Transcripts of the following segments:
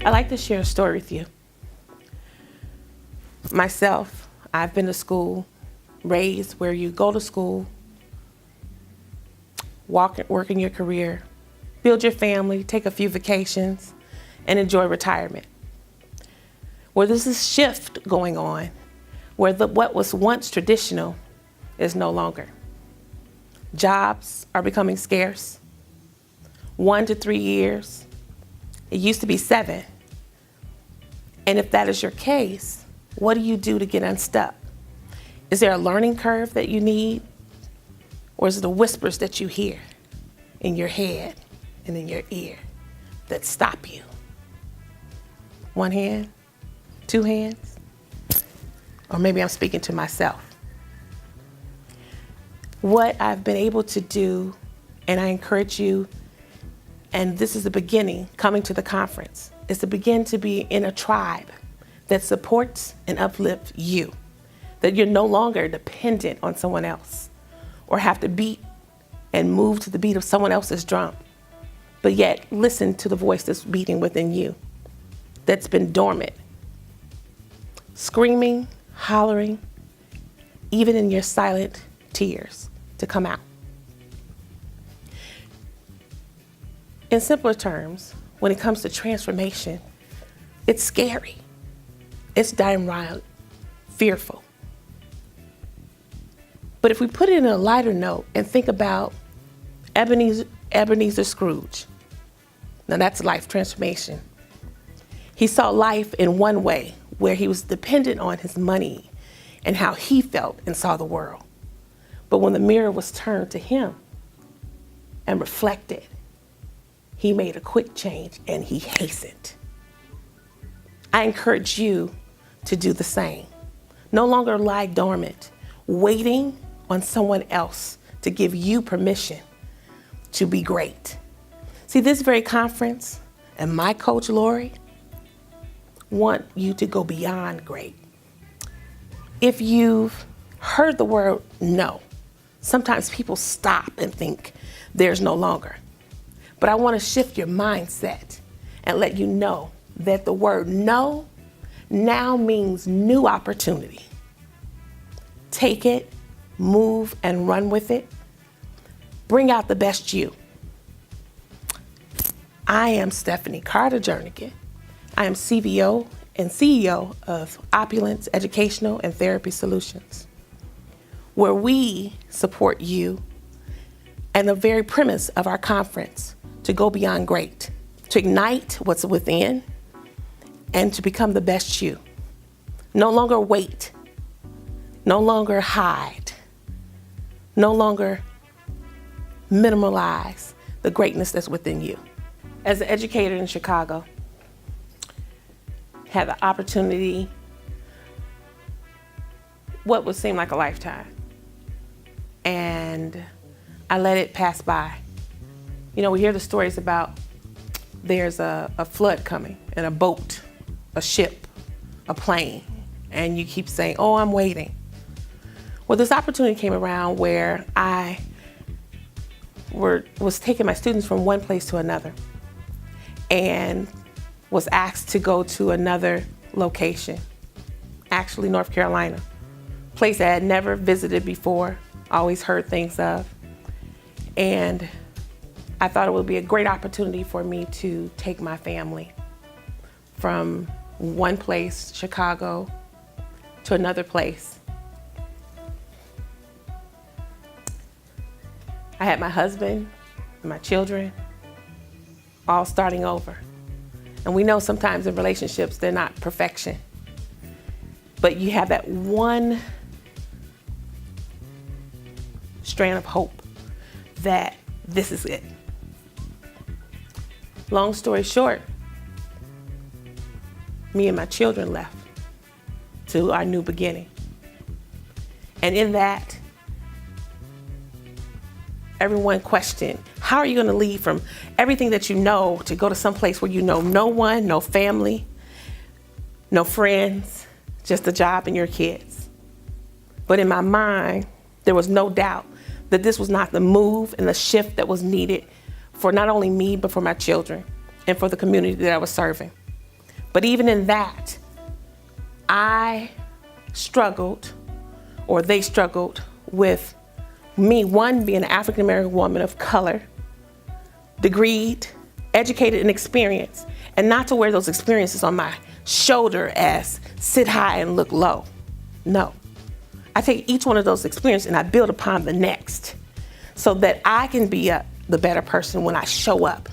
I'd like to share a story with you. Myself, I've been to school, raised where you go to school, work in your career, build your family, take a few vacations, and enjoy retirement. Where there's this shift going on, where what was once traditional is no longer. Jobs are becoming scarce. 1 to 3 years. It used to be 7. And if that is your case, what do you do to get unstuck? Is there a learning curve that you need? Or is it the whispers that you hear in your head and in your ear that stop you? 1 hand? 2 hands? Or maybe I'm speaking to myself. What I've been able to do, and I encourage you, and this is the beginning, coming to the conference, is to begin to be in a tribe that supports and uplifts you, that you're no longer dependent on someone else or have to beat and move to the beat of someone else's drum, but yet listen to the voice that's beating within you, that's been dormant, screaming, hollering, even in your silent tears to come out. In simpler terms, when it comes to transformation, it's scary. It's downright fearful. But if we put it in a lighter note and think about Ebenezer Scrooge, now that's life transformation. He saw life in one way, where he was dependent on his money and how he felt and saw the world. But when the mirror was turned to him and reflected, he made a quick change and he hastened. I encourage you to do the same. No longer lie dormant, waiting on someone else to give you permission to be great. See, this very conference and my coach, Lori, want you to go beyond great. If you've heard the word no, sometimes people stop and think there's no longer. But I want to shift your mindset and let you know that the word no now means new opportunity. Take it, move, and run with it. Bring out the best you. I am Stephanie Carter Jernagin. I am CVO and CEO of Opulence Educational and Therapy Solutions, where we support you and the very premise of our conference to go beyond great, to ignite what's within, and to become the best you. No longer wait, no longer hide, no longer minimalize the greatness that's within you. As an educator in Chicago, had the opportunity, what would seem like a lifetime, and I let it pass by. You know, we hear the stories about there's a flood coming and a boat, a ship, a plane, and you keep saying, oh, I'm waiting. Well, this opportunity came around where I was taking my students from one place to another and was asked to go to another location, actually North Carolina, place I had never visited before, always heard things of. And I thought it would be a great opportunity for me to take my family from one place, Chicago, to another place. I had my husband and my children all starting over. And we know sometimes in relationships, they're not perfection. But you have that one strand of hope that this is it. Long story short, me and my children left to our new beginning. And in that, everyone questioned, how are you going to leave from everything that you know to go to some place where you know no one, no family, no friends, just a job and your kids? But in my mind, there was no doubt that this was not the move and the shift that was needed for not only me, but for my children and for the community that I was serving. But even in that, I struggled, or they struggled with me, one, being an African American woman of color, degreed, educated, and experienced, and not to wear those experiences on my shoulder as sit high and look low. No. I take each one of those experiences and I build upon the next so that I can be the better person when I show up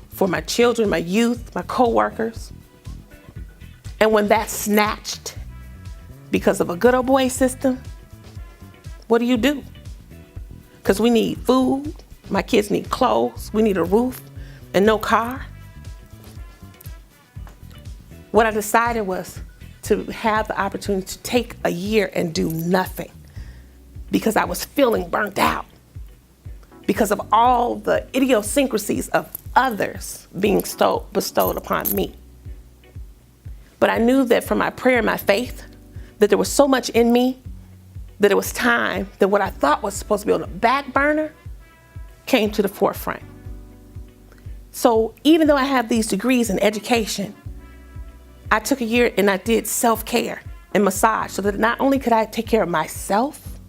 for my children, my youth, my coworkers. And when that's snatched because of a good old boy system, what do? Because we need food, my kids need clothes, we need a roof and no car. What I decided was to have the opportunity to take a year and do nothing because I was feeling burnt out because of all the idiosyncrasies of others being bestowed upon me. But I knew that from my prayer and my faith, that there was so much in me that it was time that what I thought was supposed to be on the back burner came to the forefront. So even though I have these degrees in education, I took a year and I did self-care and massage so that not only could I take care of myself,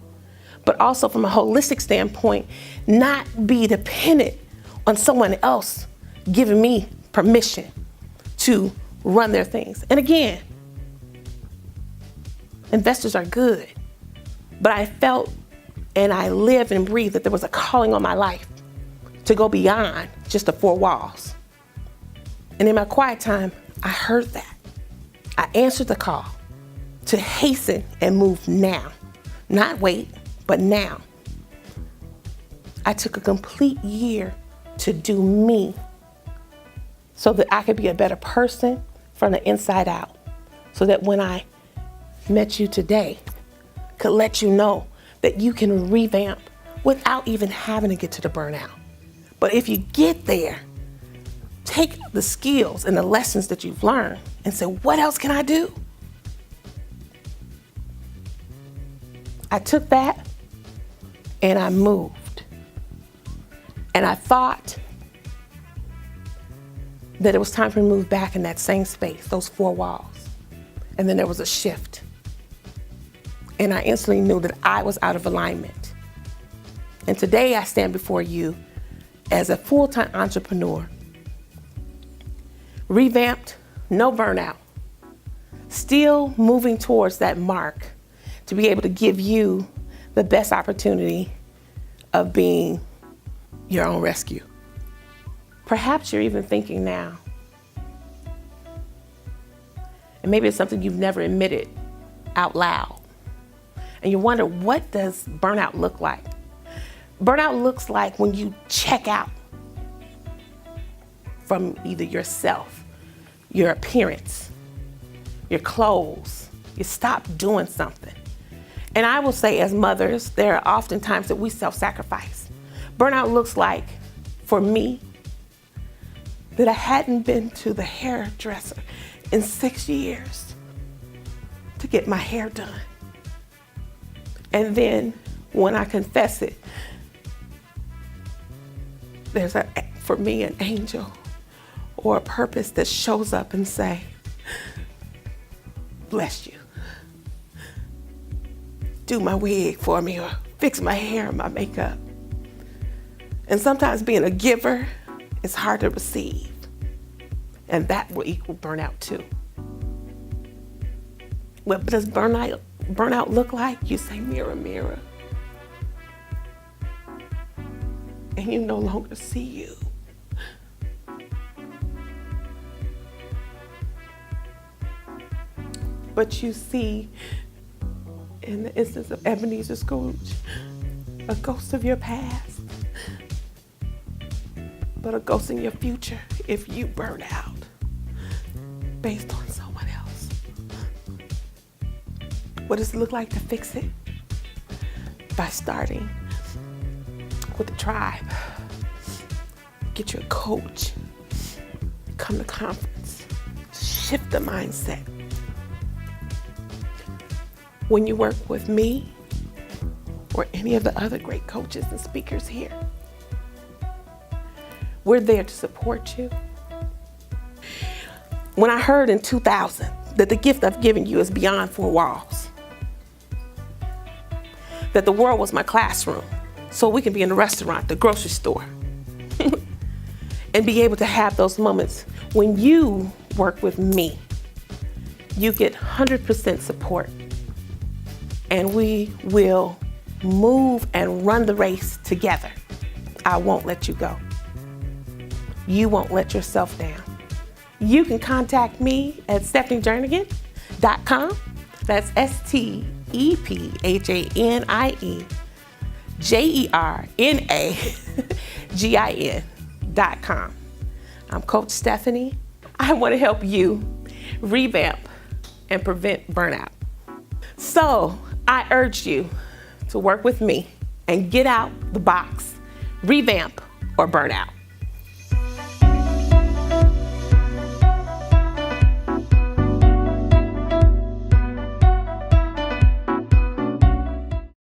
but also from a holistic standpoint, not be dependent on someone else giving me permission to run their things. And again, investors are good, but I felt and I lived and breathed that there was a calling on my life to go beyond just the four walls. And in my quiet time, I heard that. I answered the call to hasten and move now, not wait, but now. I took a complete year to do me so that I could be a better person from the inside out, so that when I met you today, could let you know that you can revamp without even having to get to the burnout. But if you get there, take the skills and the lessons that you've learned and say, what else can I do? I took that and I moved. And I thought that it was time for me to move back in that same space, those four walls. And then there was a shift. And I instantly knew that I was out of alignment. And today I stand before you as a full-time entrepreneur, revamped, no burnout, still moving towards that mark to be able to give you the best opportunity of being your own rescue. Perhaps you're even thinking now, and maybe it's something you've never admitted out loud, and you wonder, what does burnout look like? Burnout looks like when you check out from either yourself, your appearance, your clothes, you stop doing something. And I will say, as mothers, there are often times that we self-sacrifice. Burnout looks like, for me, that I hadn't been to the hairdresser in 6 years to get my hair done. And then when I confess it, there's for me an angel or a purpose that shows up and say, bless you. Do my wig for me or fix my hair and my makeup. And sometimes being a giver is hard to receive. And that will equal burnout too. What does burnout look like? You say, mirror, mirror. And you no longer see you. But you see, in the instance of Ebenezer Scrooge, a ghost of your past, but a ghost in your future if you burn out based on someone else. What does it look like to fix it? By starting with a tribe. Get you a coach. Come to conference. Shift the mindset. When you work with me or any of the other great coaches and speakers here, we're there to support you. When I heard in 2000 that the gift I've given you is beyond four walls, that the world was my classroom, so we can be in the restaurant, the grocery store, and be able to have those moments when you work with me. You get 100% support, and we will move and run the race together. I won't let you go. You won't let yourself down. You can contact me at StephanieJernagin.com. That's StephanieJernagin.com. I'm Coach Stephanie. I want to help you revamp and prevent burnout. So I urge you to work with me and get out the box, revamp or burn out.